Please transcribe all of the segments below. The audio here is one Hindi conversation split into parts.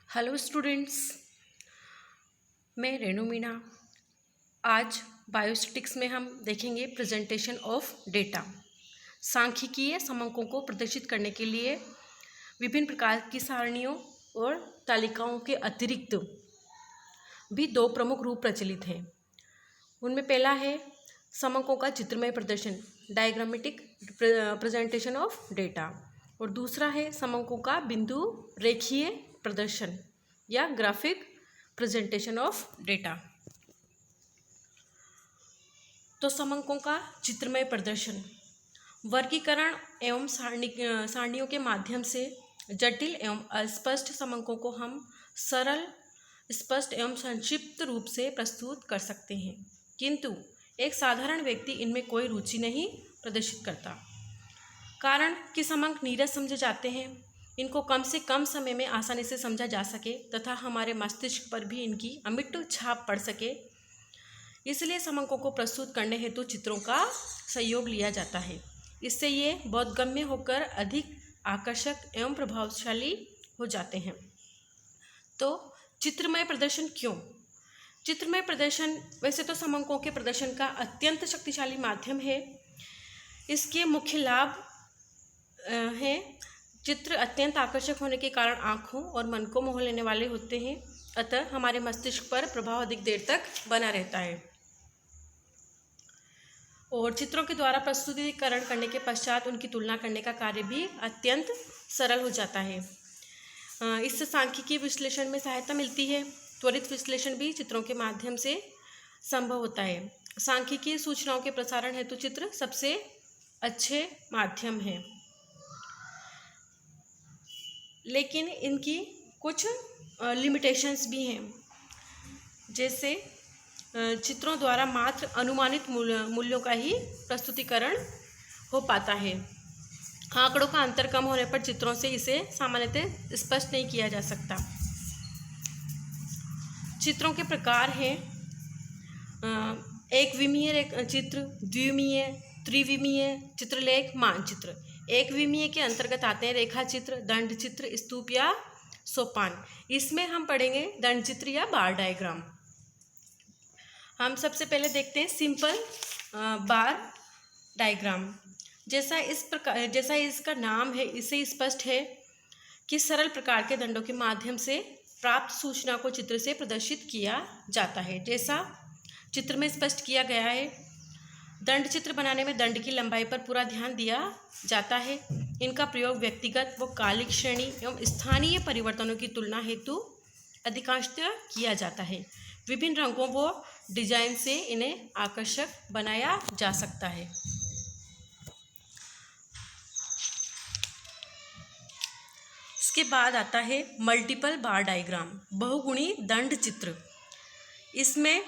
हेलो स्टूडेंट्स, मैं रेणु मीणा। आज बायोस्टिक्स में हम देखेंगे प्रेजेंटेशन ऑफ डेटा। सांख्यिकीय समंकों को प्रदर्शित करने के लिए विभिन्न प्रकार की सारणियों और तालिकाओं के अतिरिक्त भी दो प्रमुख रूप प्रचलित हैं। उनमें पहला है समंकों का चित्रमय प्रदर्शन, डायग्रामेटिक प्रेजेंटेशन ऑफ डेटा, और दूसरा है समंकों का बिंदु रेखीय प्रदर्शन या ग्राफिक प्रेजेंटेशन ऑफ डेटा। तो समंकों का चित्रमय प्रदर्शन वर्गीकरण एवं सारणियों के माध्यम से जटिल एवं अस्पष्ट समंकों को हम सरल, स्पष्ट एवं संक्षिप्त रूप से प्रस्तुत कर सकते हैं, किंतु एक साधारण व्यक्ति इनमें कोई रुचि नहीं प्रदर्शित करता। कारण कि समंक नीरस समझे जाते हैं, इनको कम से कम समय में आसानी से समझा जा सके तथा हमारे मस्तिष्क पर भी इनकी अमिट छाप पड़ सके, इसलिए समंकों को प्रस्तुत करने हेतु चित्रों का सहयोग लिया जाता है। इससे ये बोधगम्य होकर अधिक आकर्षक एवं प्रभावशाली हो जाते हैं। तो चित्रमय प्रदर्शन क्यों? चित्रमय प्रदर्शन वैसे तो समंकों के प्रदर्शन का अत्यंत शक्तिशाली माध्यम है। इसके मुख्य लाभ हैं, चित्र अत्यंत आकर्षक होने के कारण आँखों और मन को मोह लेने वाले होते हैं, अतः हमारे मस्तिष्क पर प्रभाव अधिक देर तक बना रहता है। और चित्रों के द्वारा प्रस्तुतिकरण करने के पश्चात उनकी तुलना करने का कार्य भी अत्यंत सरल हो जाता है। इससे सांख्यिकीय विश्लेषण में सहायता मिलती है। त्वरित विश्लेषण भी चित्रों के माध्यम से संभव होता है। सांख्यिकीय सूचनाओं के प्रसारण हेतु चित्र सबसे अच्छे माध्यम हैं, लेकिन इनकी कुछ लिमिटेशंस भी हैं। जैसे चित्रों द्वारा मात्र अनुमानित मूल्यों का ही प्रस्तुतिकरण हो पाता है। आंकड़ों का अंतर कम होने पर चित्रों से इसे सामान्यतः स्पष्ट नहीं किया जा सकता। चित्रों के प्रकार हैं एक विमीय चित्र, द्विमीय, त्रिविमीय चित्रलेख, मानचित्र। एक विमीय के अंतर्गत आते हैं रेखा चित्र, दंड चित्र, स्तूप या सोपान। इसमें हम पढ़ेंगे दंड चित्र या बार डायग्राम। हम सबसे पहले देखते हैं सिंपल बार डायग्राम। जैसा इसका नाम है, इससे स्पष्ट है कि सरल प्रकार के दंडों के माध्यम से प्राप्त सूचना को चित्र से प्रदर्शित किया जाता है। जैसा चित्र में स्पष्ट किया गया है, दंड चित्र बनाने में दंड की लंबाई पर पूरा ध्यान दिया जाता है। इनका प्रयोग व्यक्तिगत व कालिक श्रेणी एवं स्थानीय परिवर्तनों की तुलना हेतु अधिकांशतः किया जाता है। विभिन्न रंगों व डिजाइन से इन्हें आकर्षक बनाया जा सकता है। इसके बाद आता है मल्टीपल बार डायग्राम, बहुगुणी दंड चित्र। इसमें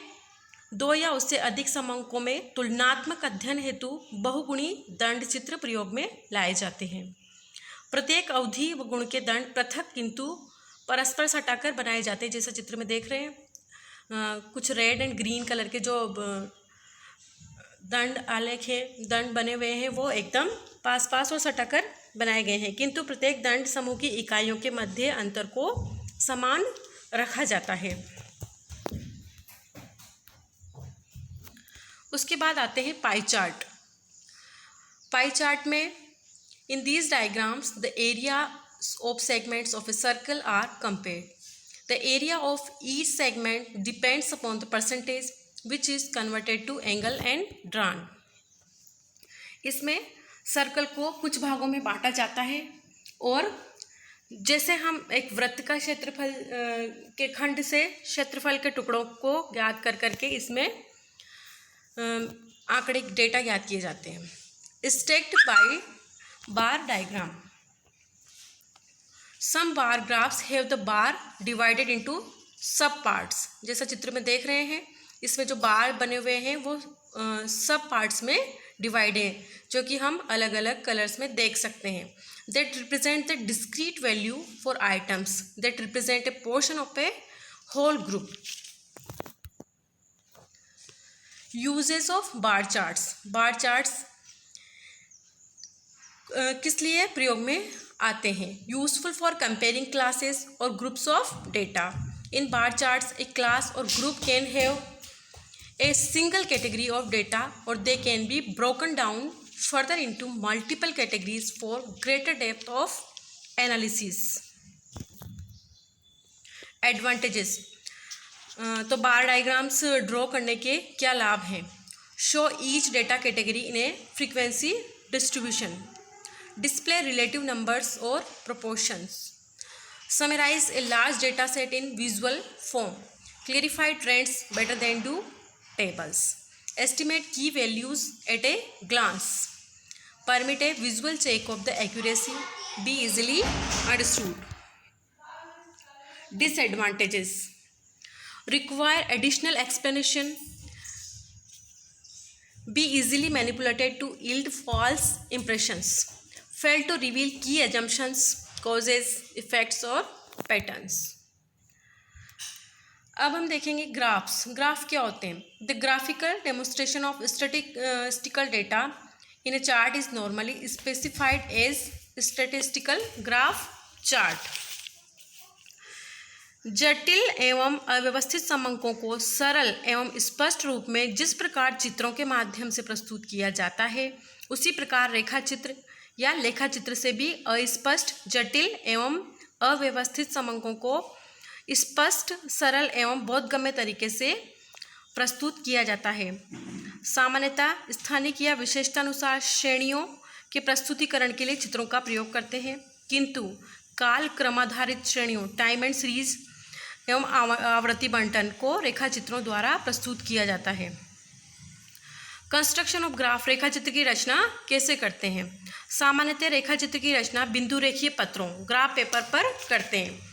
दो या उससे अधिक समंकों में तुलनात्मक अध्ययन हेतु बहुगुणी दंड चित्र प्रयोग में लाए जाते हैं। प्रत्येक अवधि व गुण के दंड पृथक किंतु परस्पर सटाकर बनाए जाते हैं। जैसा चित्र में देख रहे हैं, कुछ रेड एंड ग्रीन कलर के जो दंड आलेख है, दंड बने हुए हैं, वो एकदम पास पास और सटाकर बनाए गए हैं, किंतु प्रत्येक दंड समूह की इकाइयों के मध्य अंतर को समान रखा जाता है। उसके बाद आते हैं पाई चार्ट। पाई चार्ट में in these diagrams the area of segments of a circle are compared. The area of each segment depends upon the percentage which is converted to angle and drawn. इसमें सर्कल को कुछ भागों में बांटा जाता है और जैसे हम एक वृत्त का क्षेत्रफल के खंड से क्षेत्रफल के टुकड़ों को ज्ञात कर करके इसमें आंकड़े डेटा ज्ञात किए जाते हैं। Stacked by bar diagram, some bar graphs have the bar divided into sub parts. जैसा चित्र में देख रहे हैं, इसमें जो बार बने हुए हैं वो सब पार्ट्स में डिवाइड हैं, जो कि हम अलग अलग कलर्स में देख सकते हैं। That represent the discrete value for items that represent a portion of a whole group. Uses of bar charts. Bar charts किस लिए प्रयोग में आते हैं। यूजफुल फॉर कंपेयरिंग क्लासेस और groups of data. In bar charts a class और group can have a single category of data, or they can be broken down further into multiple categories for greater depth of analysis. Advantages. तो बार डायग्राम्स ड्रॉ करने के क्या लाभ हैं? Show each data category in a frequency distribution, display relative numbers और proportions, summarise a large data set in visual form, clarify trends better than do tables, estimate key values at a glance, permit a visual check of the accuracy, be easily understood. Disadvantages. Require additional explanation, be easily manipulated to yield false impressions, fail to reveal key assumptions, causes, effects और patterns. अब हम देखेंगे ग्राफ्स। ग्राफ क्या होते हैं? The graphical demonstration of statistical data in a chart is normally specified as statistical graph chart. जटिल एवं अव्यवस्थित समंकों को सरल एवं स्पष्ट रूप में जिस प्रकार चित्रों के माध्यम से प्रस्तुत किया जाता है, उसी प्रकार रेखाचित्र या लेखाचित्र से भी अस्पष्ट, जटिल एवं अव्यवस्थित समंकों को स्पष्ट, सरल एवं बोधगम्य तरीके से प्रस्तुत किया जाता है। सामान्यतः स्थानिक या विशेषतानुसार श्रेणियों के प्रस्तुतिकरण के लिए चित्रों का प्रयोग करते हैं, किंतु काल क्रमाधारित श्रेणियों, टाइम एंड सीरीज एवं आवृत्ति बंटन को रेखाचित्रों द्वारा प्रस्तुत किया जाता है। Construction of graph. रेखाचित्र की रचना कैसे करते हैं? सामान्यतः रेखाचित्र की रचना बिंदु रेखीय पत्रों, ग्राफ पेपर पर करते हैं।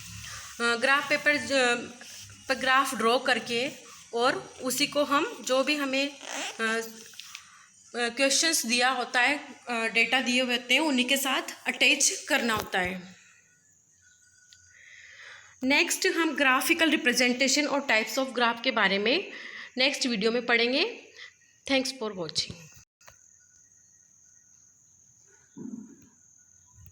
ग्राफ पेपर पर ग्राफ ड्रॉ करके और उसी को हम जो भी हमें क्वेश्चंस दिया होता है, डेटा दिए हुए होते हैं, उन्हीं के साथ अटैच करना होता है। नेक्स्ट हम ग्राफिकल रिप्रेजेंटेशन और टाइप्स ऑफ ग्राफ के बारे में नेक्स्ट वीडियो में पढ़ेंगे। Thanks for watching.